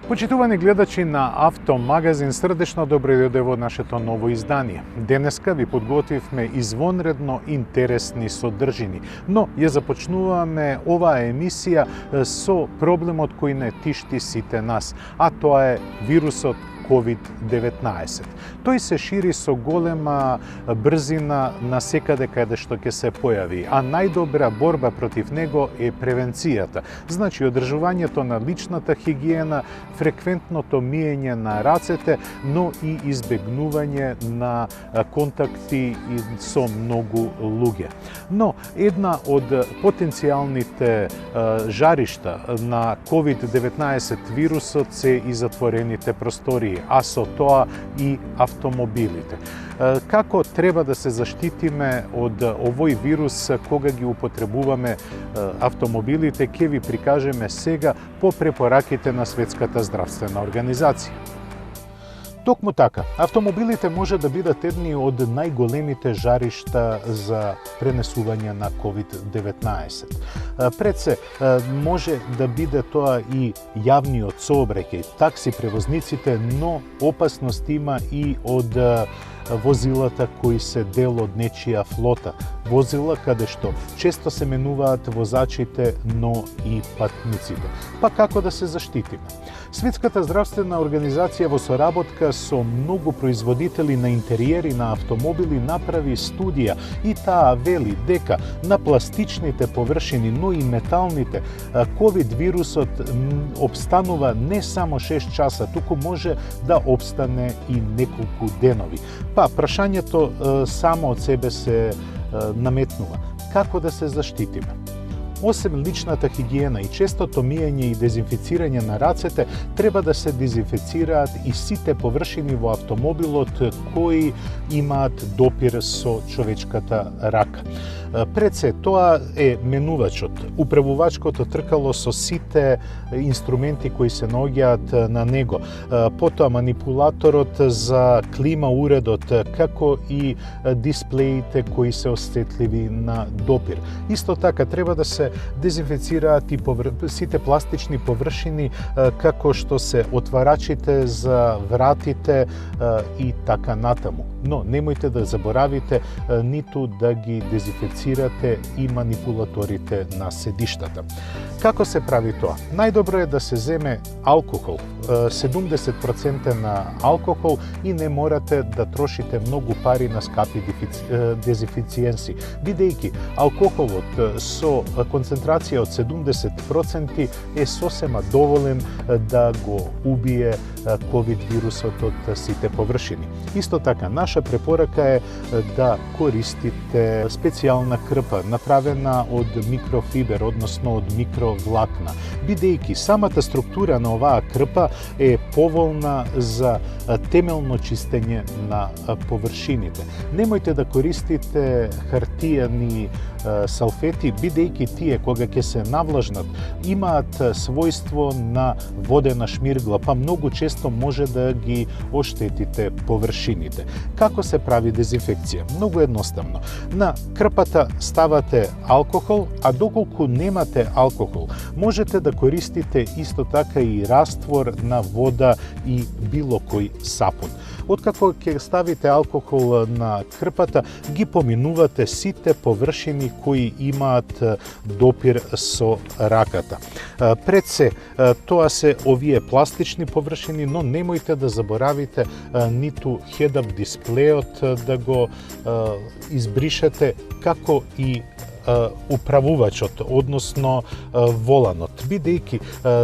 Почитувани гледачи на Автомагазин, срдечно добре дојде во нашето ново издание. Денеска ви подготвивме извонредно интересни содржини, но ја започнуваме оваа емисија со проблемот кој не тишти сите нас, а тоа е вирусот COVID-19. Тој се шири со голема брзина на секаде каде што ќе се појави, а најдобра борба против него е превенцијата. Значи, одржувањето на личната хигиена, фреквентното миење на рацете, но и избегнување на контакти со многу луѓе. Но една од потенцијалните жаришта на COVID-19 вирусот се и затворените простории, а со тоа и автомобилите. Како треба да се заштитиме од овој вирус кога ги употребуваме автомобилите, ќе ви прикажеме сега по препораките на Светската здравствена организација. Токму така, автомобилите може да бидат едни од најголемите жаришта за пренесување на COVID-19. Пред се, може да биде тоа и јавниот сообраќај, такси превозниците, но опасност има и од возилата кои се дел од нечија флота. Возила каде што често се менуваат возачите, но и патниците. Па како да се заштитиме? Светската здравствена организација во соработка со многу производители на интериери на автомобили направи студија и таа вели дека на пластичните површини, но и металните, ковид вирусот обстанува не само 6 часа, туку може да обстане и неколку денови. Па прашањето само од себе се наметнува. Како да се заштитиме? Осем личната хигиена и честото миење и дезинфицирање на рацете, треба да се дезинфицираат и сите површини во автомобилот кои имаат допир со човечката рака. Пред се, тоа е менувачот, управувачкото тркало со сите инструменти кои се наоѓаат на него, потоа манипулаторот за клима уредот, како и дисплеите кои се осетливи на допир. Исто така, треба да се дезинфицираат и сите пластични површини, како што се отварачите за вратите и така натаму. Но немојте да заборавите ниту да ги дезинфицирате и манипулаторите на седиштата. Како се прави тоа? Најдобро е да се земе алкохол, 70% на алкохол, и не морате да трошите многу пари на скапи дезинфициенси, бидејќи алкохолот со концентрација од 70% е сосема доволен да го убие ковид вирусот од сите површини. Исто така, наша препорака е да користите специјална крпа, направена од микрофибер, односно од микровлакна, бидејќи самата структура на оваа крпа е поволна за темелно чистење на површините. Немојте да користите хартијани салфети, бидејќи тие, кога ќе се навлажнат, имаат својство на водена шмиргла, па многу често може да ги оштетите површините. Како се прави дезинфекција? Многу едноставно. На крпата ставате алкохол, а доколку немате алкохол, можете да користите исто така и раствор на вода и било кој сапун. Откако ќе ставите алкохол на крпата, ги поминувате сите површини кои имаат допир со раката. Пред се, тоа се овие пластични површини, но немојте да заборавите ниту head-up дисплеот да го избришете, како и управувачот, односно воланот, бидејќи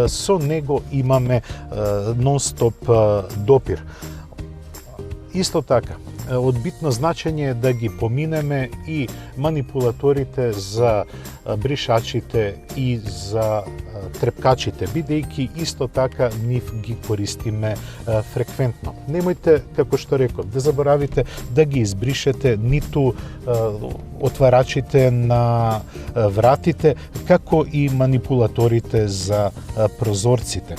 со него имаме нон-стоп допир. Исто така, од битно значење е да ги поминеме и манипулаторите за бришачите и за трепкачите, бидејќи исто така нив ги користиме фреквентно. Немојте, како што реков, да заборавите да ги избришете ниту отварачите на вратите, како и манипулаторите за прозорците.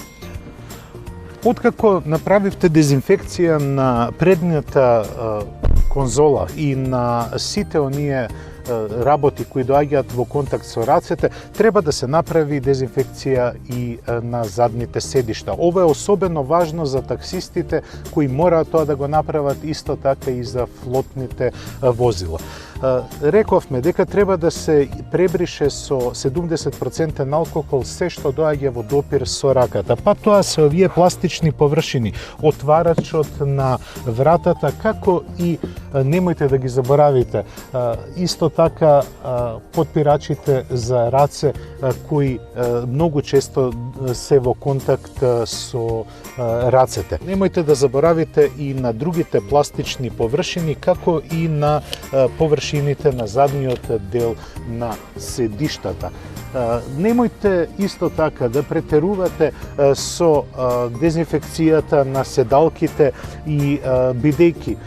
Откако направивте дезинфекција на предната конзола и на сите оние работи кои доаѓаат во контакт со рацете, треба да се направи дезинфекција и на задните седишта. Ова е особено важно за таксистите кои мораат тоа да го направат, исто така и за флотните возила. Рековме дека треба да се пребрише со 70% алкохол се што доаѓа во допир со раката. Па тоа се овие пластични површини, отварачот на вратата, како и немојте да ги заборавите, исто така потпирачите за раце кои многу често се во контакт со рацете. Немојте да заборавите и на другите пластични површини, како и на површините на задниот дел на седиштата. Немојте исто така да претерувате со дезинфекцијата на седалките и бидејќи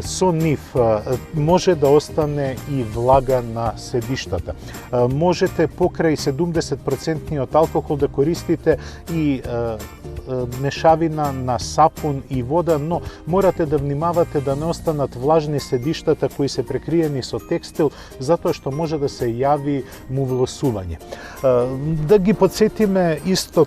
со нив може да остане и влага на седиштата. Можете покрај 70% алкохол да користите и мешавина на сапун и вода, но морате да внимавате да не останат влажни седиштата кои се прекриени со текстил, затоа што може да се јави мувлосување. Да ги подсетиме исто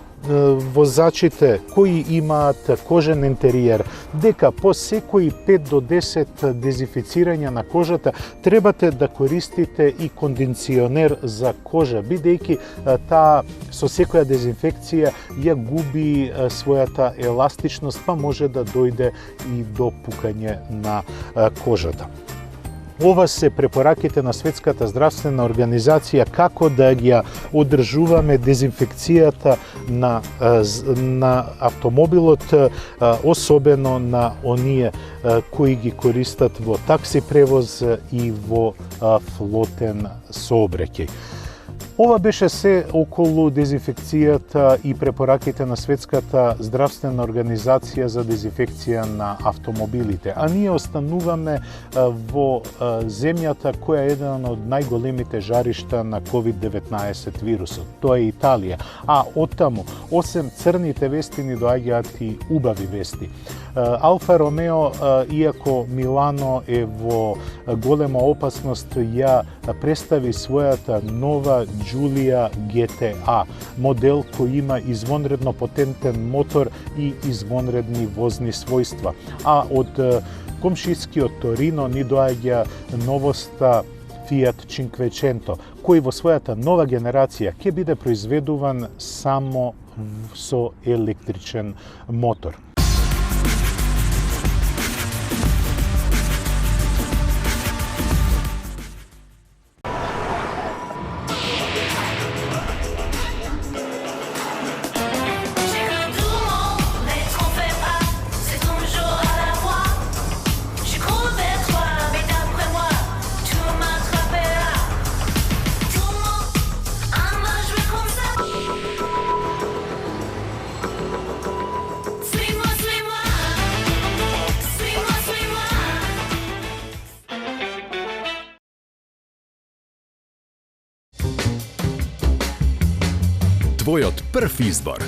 возачите кои имаат кожен интериер, дека по секои 5 до 10 дезинфицирања на кожата требате да користите и кондиционер за кожа, бидејќи таа со секоја дезинфекција ја губи својата еластичност, па може да дојде и до пукање на кожата. Ова се препораките на Светската здравствена организација како да ја одржуваме дезинфекцијата на автомобилот, особено на оние кои ги користат во такси превоз и во флотен сообраќај. Ова беше се околу дезинфекцијата и препораките на Светската здравствена организација за дезинфекција на автомобилите. А ние остануваме во земјата која е еден од најголемите жаришта на COVID-19 вирусот. Тоа е Италија. А оттаму, осем црните вести, ни доаѓаат и убави вести. Алфа Ромео, иако Милано е во голема опасност, ја представи својата нова Giulia GTA, модел кој има извонредно потентен мотор и извонредни возни својства. А од комшискиот Торино ни доаѓа новоста Fiat Cinquecento, кој во својата нова генерација ќе биде произведуван само со електричен мотор. Твојот прв избор.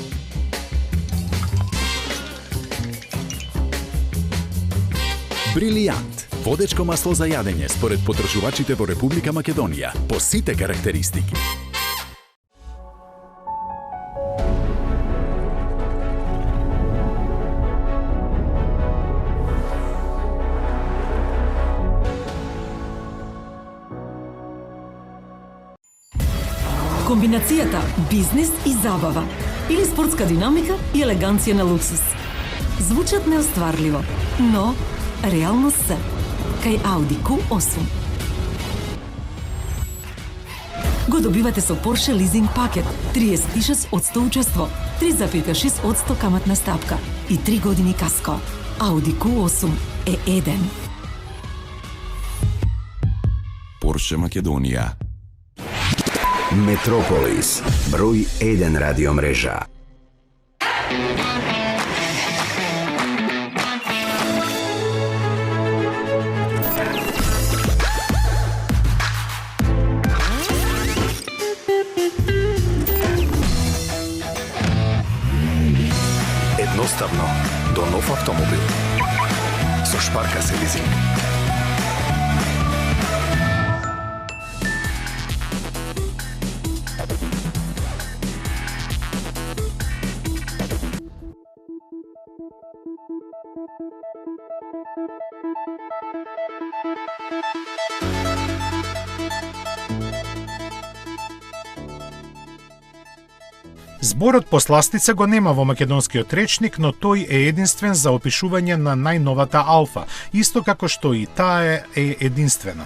Брилијант. Водечко масло за јадење според потрошувачите во Република Македонија по сите карактеристики. Комбинацијата бизнис и забава или спортска динамика и елеганција на луксус. Звучат неостварливо, но реално се. Кај Audi Q8. Го добивате со Porsche лизинг пакет, 36% учество, 3,6% каматна стапка и 3 години каско. Audi Q8 е еден. Porsche Македонија. Метрополис, број 1 радиомрежа. Едноставно до нов автомобил. Со Шпарка се лизинг. Зборот посластица го нема во македонскиот речник, но тој е единствен за опишување на најновата алфа, исто како што и таа е единствена.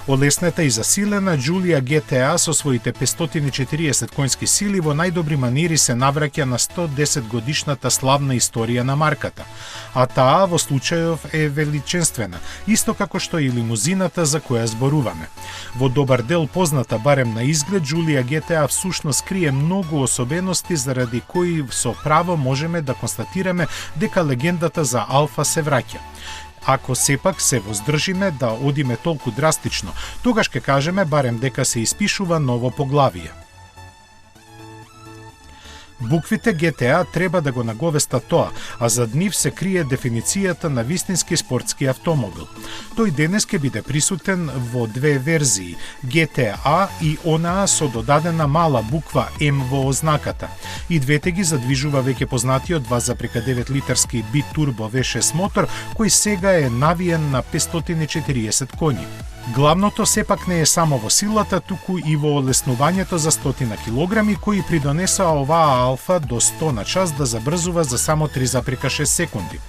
Олеснета и засилена Giulia GTA со своите 540 конски сили во најдобри манири се навраќа на 110 годишната славна историја на марката, а таа во случајов е величенствена, исто како што и лимузината за која зборуваме. Во добар дел позната барем на изглед, Giulia GTA всушност крие многу особености заради кои со право можеме да констатираме дека легендата за Алфа се враќа. Ако сепак се воздржиме да одиме толку драстично, тогаш ќе кажеме барем дека се испишува ново поглавие. Буквите GTA треба да го наговестат тоа, а зад нив се крие дефиницијата на вистински спортски автомобил. Тој денес ќе биде присутен во две верзии, GTA и онаа со додадена мала буква М во ознаката. И двете ги задвижува веќе познатиот 2,9 литарски битурбо V6 мотор, кој сега е навиен на 540 коњи. Главното сепак не е само во силата, туку и во олеснувањето за 100 килограми, кои придонесоа оваа Алфа до 100 на час да забрзува за само 3,6 секунди.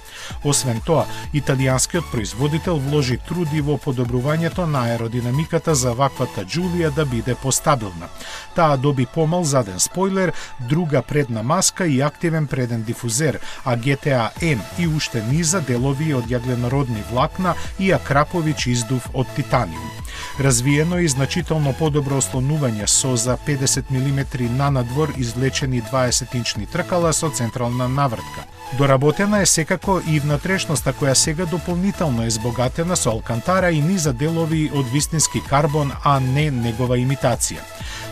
Освен тоа, италијанскиот производител вложи труд и во подобрувањето на аеродинамиката за ваквата Giulia да биде постабилна. Таа доби помал заден спойлер, друга предна маска и активен преден дифузер, а GTA M и уште низа делови од јагленородни влакна и акрапович издув од титаниум. Развиено и значително подобро ослонување со за 50 мм нанадвор извлечени 20-инчни тркала со централна навртка. Доработена е секако и внатрешноста која сега дополнително е збогатена со алкантара и низа делови од вистински карбон, а не негова имитација.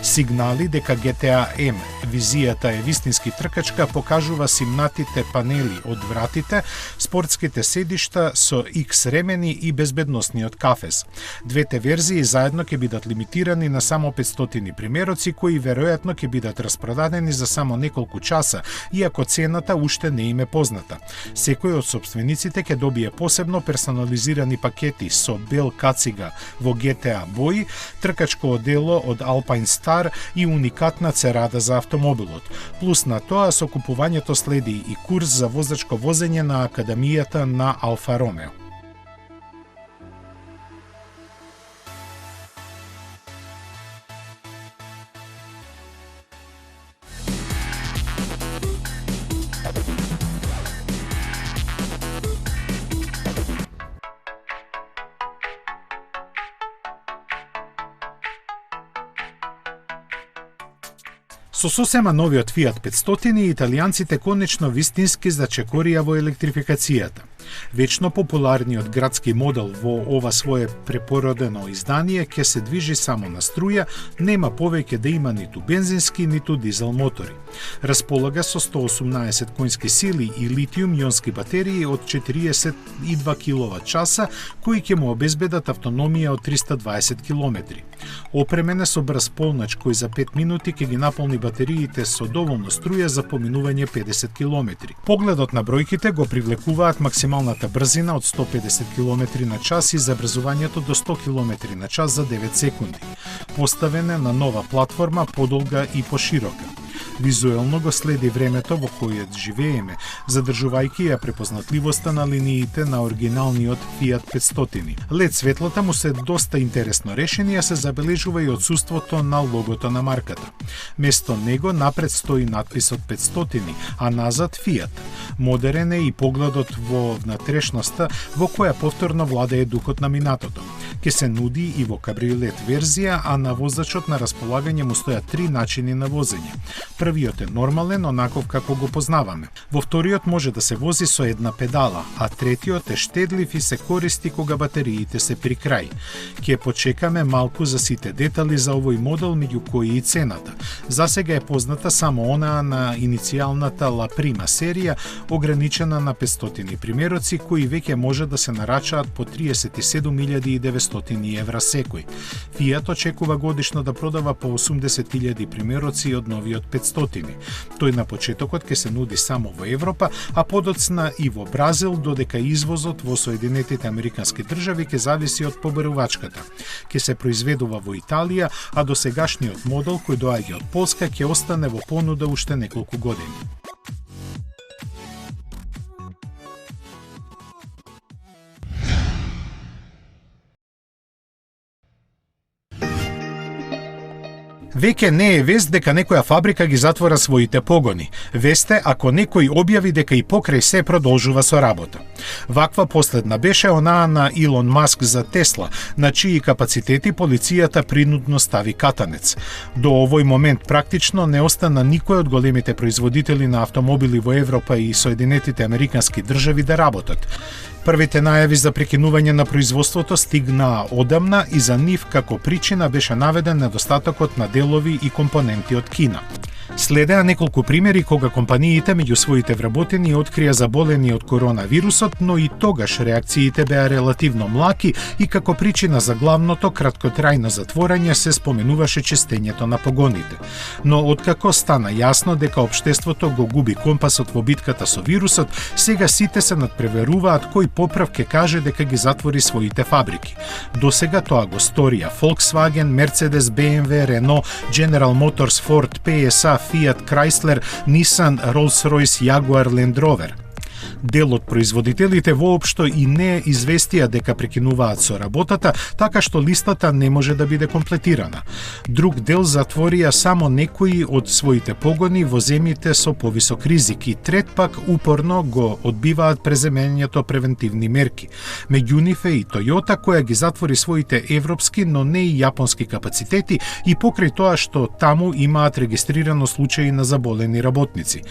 Сигнали дека GTA M визијата е вистински тркачка покажува симнатите панели од вратите, спортските седишта со X ремени и безбедносниот кафез. Двете верзии заедно ќе бидат лимитирани на само 500 примероци кои веројатно ќе бидат распродадени за само неколку часа, иако цената уште не им е позната. Секој од собствениците ќе добие посебно персонализирани пакети со бел кацига во GTA бои, тркачко одело од Alpine Star и уникатна церада за автомобилот. Плюс на тоа со купувањето следи и курс за возачко возење на Академијата на Алфа Ромео. Со сосема новиот Fiat 500, италијанците конечно вистински зачекорија во електрификацијата. Вечно популарниот градски модел во ова свое препородено издание ќе се движи само на струја, нема повеќе да има ниту бензински, ниту дизел мотори. Располага со 118 конски сили и литиум-јонски батерии од 42 киловат-часа, кои ќе му обезбедат автономија од 320 километри. Опремен е со брз полнач кој за 5 минути ќе ги наполни батериите со доволно струја за поминување 50 километри. Погледот на бројките го привлекуваат максималната брзина од 150 км на час и забрзувањето до 100 км на час за 9 секунди. Поставена на нова платформа, подолга и поширока. Визуелно го следи времето во кое живееме, задржувајќи ја препознатливоста на линиите на оригиналниот Fiat 500. LED светлата му се доста интересно решени, а се забележува и отсуството на логото на марката. Место него напред стои надписот 500, а назад Fiat. Модерен е и погледот во внатрешноста, во која повторно владее духот на минатото. Ке се нуди и во кабриолет верзија, а на возачот на располагање му стојат 3 начини на возење. Првиот е нормален, онаков како го познаваме. Во вториот може да се вози со една педала, а третиот е штедлив и се користи кога батериите се при крај. Ќе почекаме малку за сите детали за овој модел, меѓу кои и цената. Засега е позната само онаа на иницијалната La Prima серија, ограничена на 500 примероци, кои веќе може да се нарачаат по 37.900 400 евра секој. Fiat очекува годишно да продава по 80.000 примероци од новиот 500. Тој на почетокот ќе се нуди само во Европа, а подоцна и во Бразил, додека извозот во Соединетите Американски држави ќе зависи од побарувачката. Ќе се произведува во Италија, а досегашниот модел кој доаѓа од Полска ќе остане во понуда уште неколку години. Веќе не е вест дека некоја фабрика ги затвора своите погони. Вест е ако некој објави дека и покрај се продолжува со работа. Ваква последна беше онаа на Илон Маск за Тесла, на чии капацитети полицијата принудно стави катанец. До овој момент практично не остана никој од големите производители на автомобили во Европа и Соединетите Американски држави да работат. Првите најави за прекинување на производството стигнаа одамна и за нив како причина беше наведен недостатокот на делови и компоненти од Кина. Следеа неколку примери кога компаниите меѓу своите вработени открија заболени од коронавирусот, но и тогаш реакциите беа релативно млаки и како причина за главното краткотрајно затворање се споменуваше честењето на погоните. Но откако стана јасно дека општеството го губи компасот во битката со вирусот, сега сите се надпреверуваат кој поправ ќе каже дека ги затвори своите фабрики. Досега тоа го сторија Volkswagen, Mercedes, BMW, Renault, General Motors, Ford, PSA, Fiat, Chrysler, Nissan, Rolls-Royce, Jaguar, Land Rover. Дел од производителите воопшто и не известија дека прекинуваат со работата, така што листата не може да биде комплетирана. Друг дел затворија само некои од своите погони во земјите со повисок ризик и трет пак упорно го одбиваат преземењето превентивни мерки. Меѓу нив е и Toyota која ги затвори своите европски, но не и јапонски капацитети и покрај тоа што таму имаат регистрирано случаи на заболени работници.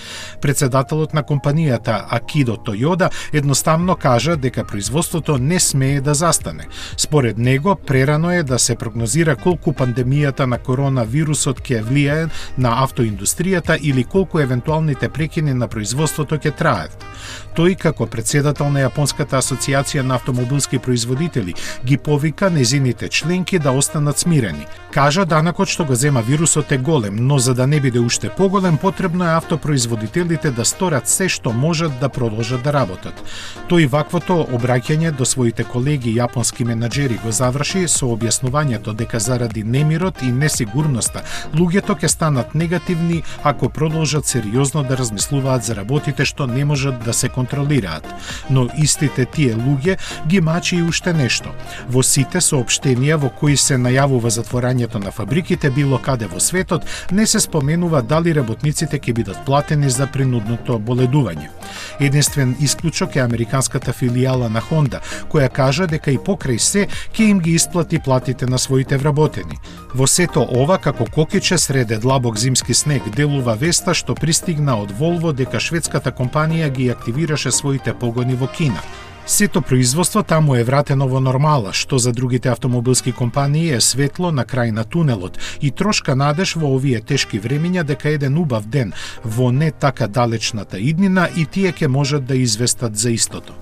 Председателот на компанијата Акидо Toyoda едноставно кажа дека производството не смее да застане. Според него, прерано е да се прогнозира колку пандемијата на коронавирусот ќе влијае на автоиндустријата или колку евентуалните прекини на производството ќе траат. Тој, како председател на Јапонската асоциација на автомобилски производители, ги повика незините членки да останат смирени. Кажа данакот што го зема вирусот е голем, но за да не биде уште поголем, потребно е автопроизводителите да сторат се што можат да продолжат да работат. Тој ваквото обраќање до своите колеги јапонски менаџери го заврши со објаснувањето дека заради немирот и несигурноста луѓето ќе станат негативни ако продолжат сериозно да размислуваат за работите што не можат да се контролираат. Но истите тие луѓе ги мачи и уште нешто. Во сите соопштенија во кои се најавува затворањето на фабриките било каде во светот, не се споменува дали работниците ќе бидат платени за принудното боледување. Единствен исклучок е американската филијала на Honda, која кажа дека и покрај се ќе им ги исплати платите на своите вработени. Во сето ова, како кокиче среде длабок зимски снег, делува веста што пристигна од Volvo дека шведската компанија ги активираше своите погони во Кина. Сето производство таму е вратено во нормала, што за другите автомобилски компании е светло на крај на тунелот и трошка надеж во овие тешки времиња дека еден убав ден во не така далечната иднина и тие ќе можат да известат за истото.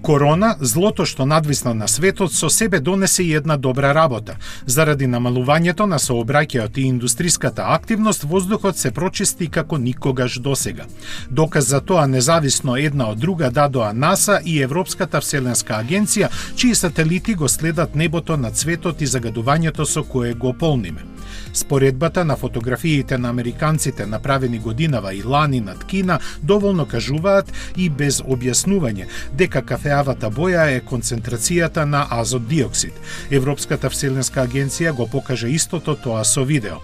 Корона, злото што надвисна на светот, со себе донесе и една добра работа. Заради намалувањето на сообраќајот и индустриската активност, воздухот се прочисти како никогаш досега. Доказ за тоа независно една од друга дадоа НАСА и Европската вселенска агенција, чии сателити го следат небото над светот и загадувањето со кое го полниме. Споредбата на фотографиите на американците направени годинава и лани над Кина доволно кажуваат и без објаснување дека кафеавата боја е концентрацијата на азот диоксид. Европската вселенска агенција го покажа истото тоа со видео.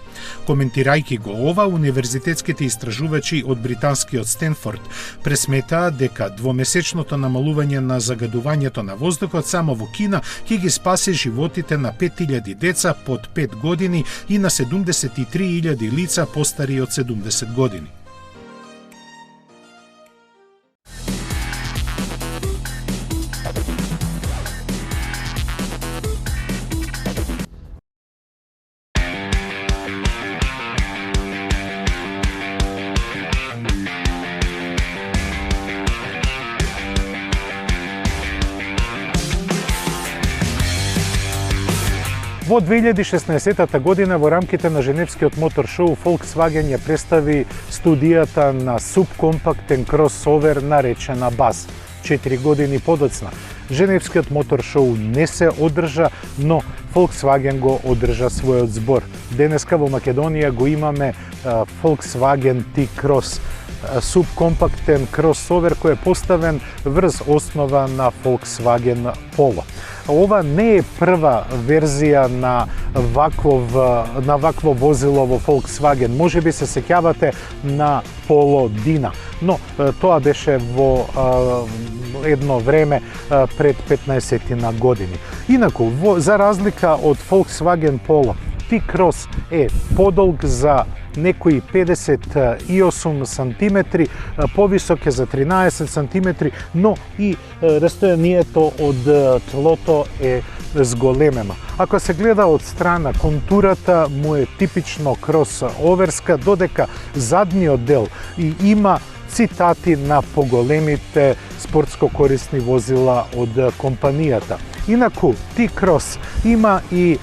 Коментирајќи го ова, универзитетските истражувачи од британскиот Стенфорд пресметаа дека двомесечното намалување на загадувањето на воздухот само во Кина ќе ги спаси животите на 5000 деца под 5 години и на 73.000 лица постари од 70 години. Во 2016 година во рамките на Женевскиот мотор шоу Volkswagen ја представи студијата на субкомпактен кросовер наречена Buzz. 4 години подоцна. Женевскиот мотор шоу не се одржа, но Volkswagen го одржа својот збор. Денеска во Македонија го имаме Volkswagen T-Cross, субкомпактен кросовер кој е поставен врз основа на Volkswagen Polo. Ова не е прва верзија на вакво возило во Volkswagen. Може би се сеќавате на Polo Dina, но тоа беше во едно време пред 15 години. Инаку, за разлика од Volkswagen Polo, T-Cross е подолг за некои 58 сантиметри, повисок е за 13 сантиметри, но и растојанието од тлото е зголемено. Ако се гледа од страна, контурата му е типично кросоверска, додека задниот дел и има цитати на поголемите спортско корисни возила од компанијата. Инаку, T-Cross има и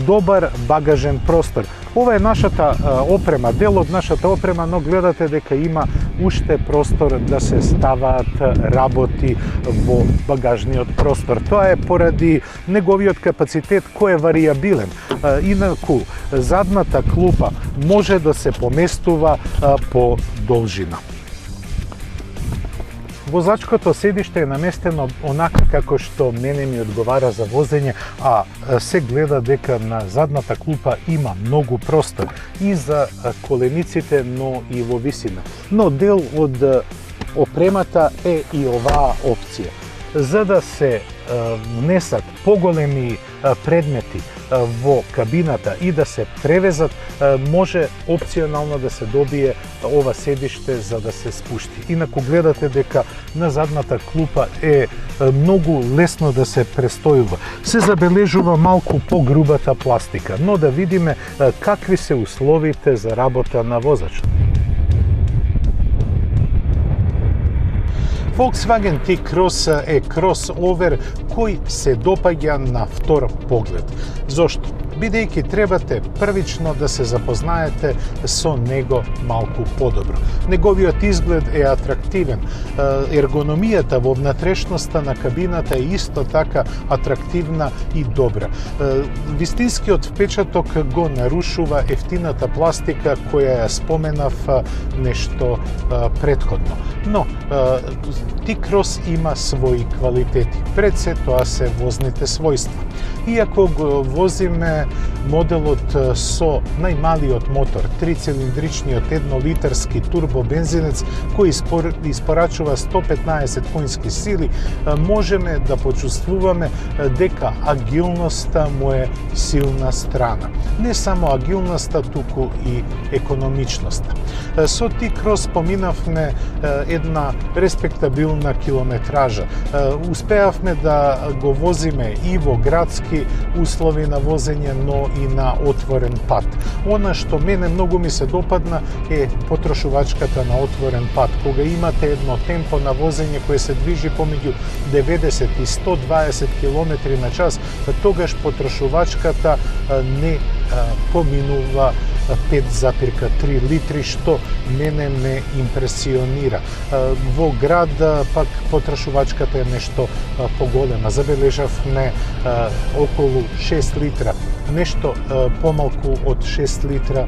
добар багажен простор. Ова е нашата опрема, дел од нашата опрема, но гледате дека има уште простор да се ставаат работи во багажниот простор. Тоа е поради неговиот капацитет кој е варијабилен. Инаку, задната клупа може да се поместува по должина. Возачкото седиште е наместено онака како што мене ми одговара за возење, а се гледа дека на задната клупа има многу простор и за колениците, но и во висина. Но дел од опремата е и оваа опција. За да се внесат поголеми предмети во кабината и да се превезат, може опционално да се добие ова седиште за да се спушти. Инаку гледате дека на задната клупа е многу лесно да се престојува. Се забележува малку погрубата пластика, но да видиме какви се условите за работа на возачот. Volkswagen T-Cross е кросовер кој се допаѓа на втор поглед. Зошто? Бидејќи требате првично да се запознаете со него малку подобро. Неговиот изглед е атрактивен. Ергономијата во внатрешноста на кабината е исто така атрактивна и добра. Вистинскиот впечаток го нарушува ефтината пластика која ја споменав нешто предходно. Но T-Cross има своји квалитети. Пред се тоа се возните својства. Иако го возиме моделот со најмалиот мотор, 3-цилиндричниот 1-литарски турбобензинец кој испорачува 115 конски сили, можеме да почувствуваме дека агилноста му е силна страна. Не само агилноста, туку и економичноста. Со T-Cross поминавме една респектабилна километража. Успеавме да го возиме и во градски услови на возење, но и на отворен пат. Она што мене многу ми се допадна е потрошувачката на отворен пат. Кога имате едно темпо на возење кое се движи помеѓу 90 и 120 км на час, тогаш потрошувачката не поминува 5,3 литри, што мене ме импресионира. Во град пак потрошувачката е нешто поголема. Забележавме околу 6 литра. Нешто помалку од 6 литра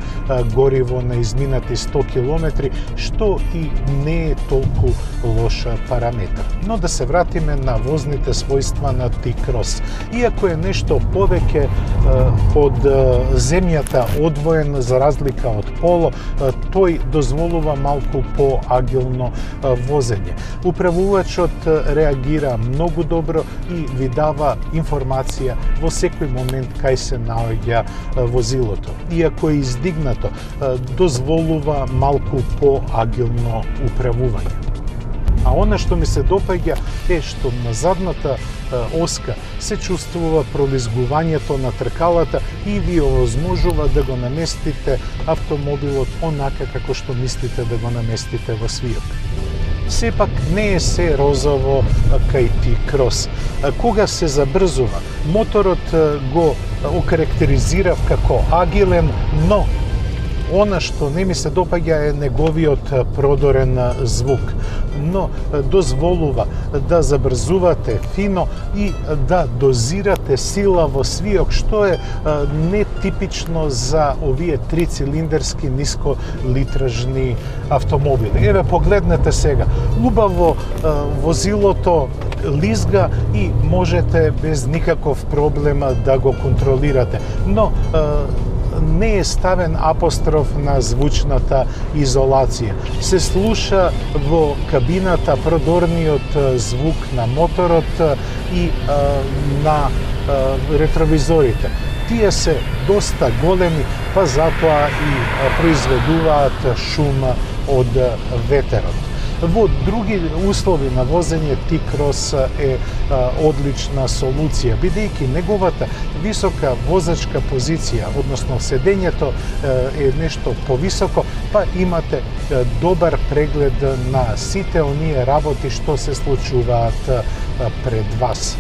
гориво на изминати 100 километри, што и не е толку лош параметар. Но да се вратиме на возните својства на T-Cross. Иако е нешто повеќе од земјата одвоен за разлика од Polo, тој дозволува малку поагилно возење. Управувачот реагира многу добро и ви дава информација во секој момент кај се наоѓа возилото. Иако е издигнато, дозволува малку поагилно управување. А она што ми се допаѓа е што на задната оска се чувствува пролизгувањето на тркалата и ви овозможува да го наместите автомобилот онака како што мислите да го наместите во свијок. Сепак не е се розово кај T-Cross. Кога се забрзува, моторот го окарактеризирав како агилен, но она што не ми се допаѓа е неговиот продорен звук, но дозволува да забрзувате фино и да дозирате сила во свиок, што е нетипично за овие трицилиндерски нисколитражни автомобили. Еве, погледнете сега. Убаво возилото лизга и можете без никаков проблем да го контролирате. Но не е ставен апостроф на звучната изолација. Се слуша во кабината продорниот звук на моторот и на ретровизорите. Тие се доста големи, па затоа и произведуваат шум од ветерот. Во други услови на возење T-Cross е одлична солуција, бидејќи неговата висока возачка позиција, односно седењето е нешто повисоко, па имате добар преглед на сите оние работи што се случуваат пред вас.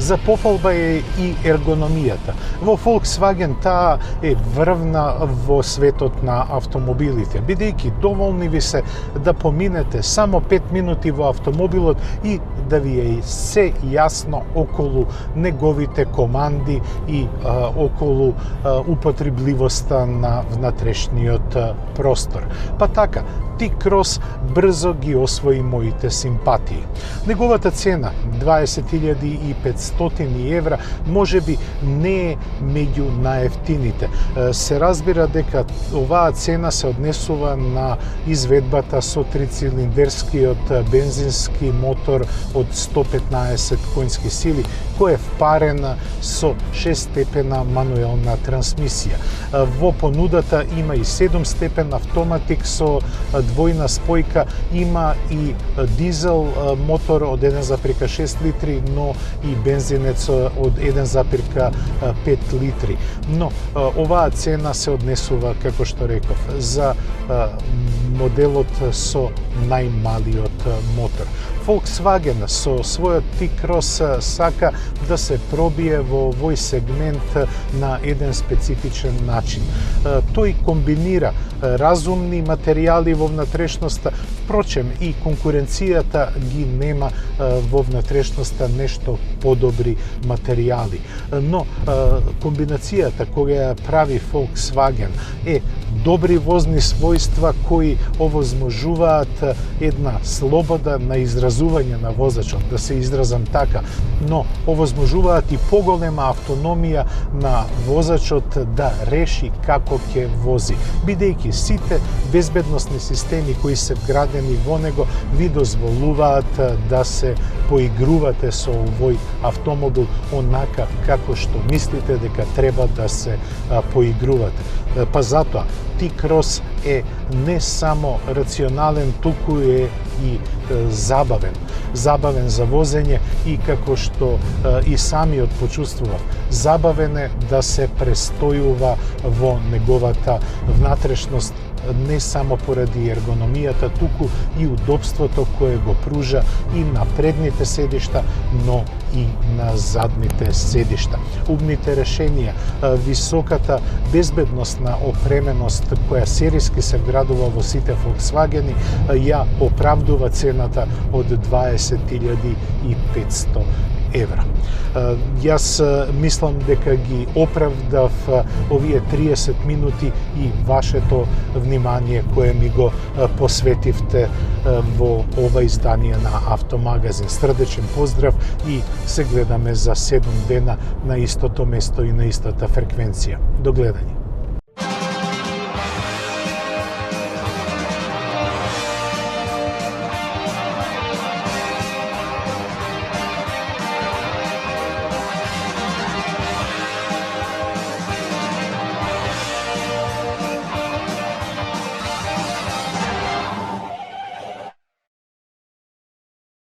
За пофалба е и ергономијата. Во Volkswagen таа е врвна во светот на автомобилите, бидејќи доволни ви се да поминете само 5 минути во автомобилот и да ви е се јасно околу неговите команди и околу употребливоста на внатрешниот простор. Па така, T-Cross брзо ги освои моите симпатии. Неговата цена, 20.500 евра, може би не е меѓу наевтините. Се разбира дека оваа цена се однесува на изведбата со трицилиндерскиот бензински мотор од 115 конски сили, кој е впарен со 6-степена мануелна трансмисија. Во понудата има и 7-степен автоматик со двојна спојка, има и дизел мотор од 1,6 литри, но и бензинец од 1,5 литри. Но оваа цена се однесува, како што реков, за моделот со најмалиот мотор. Volkswagen со својот T-Cross сака да се пробие во овој сегмент на еден специфичен начин. Тој комбинира разумни материјали во внатрешноста, впрочем и конкуренцијата ги нема во внатрешноста нешто подобри материјали. Но комбинацијата која ја прави Volkswagen е добри возни својства кои овозможуваат една слобода на изразување на возачот, да се изразам така, но овозможуваат и поголема автономија на возачот да реши како ќе вози, бидејќи сите безбедносни системи кои се вградени во него ви дозволуваат да се поигрувате со овој автомобил онака како што мислите дека треба да се поигрувате. Па затоа T-Cross е не само рационален, туку е и забавен. Забавен за возење и како што и самиот почувствував, забавен е да се престојува во неговата внатрешност, не само поради ергономијата, туку и удобството кое го пружа и на предните седишта, но и на задните седишта. Умните решенија, високата безбедносна опременост која сериски се вградува во сите Volkswagen ја оправдува цената од 20.500 евра. Јас мислам дека ги оправдав овие 30 минути и вашето внимание кое ми го посветивте во ова издание на Автомагазин. Срдечен поздрав и се гледаме за 7 дена на истото место и на истата фреквенција. До гледање.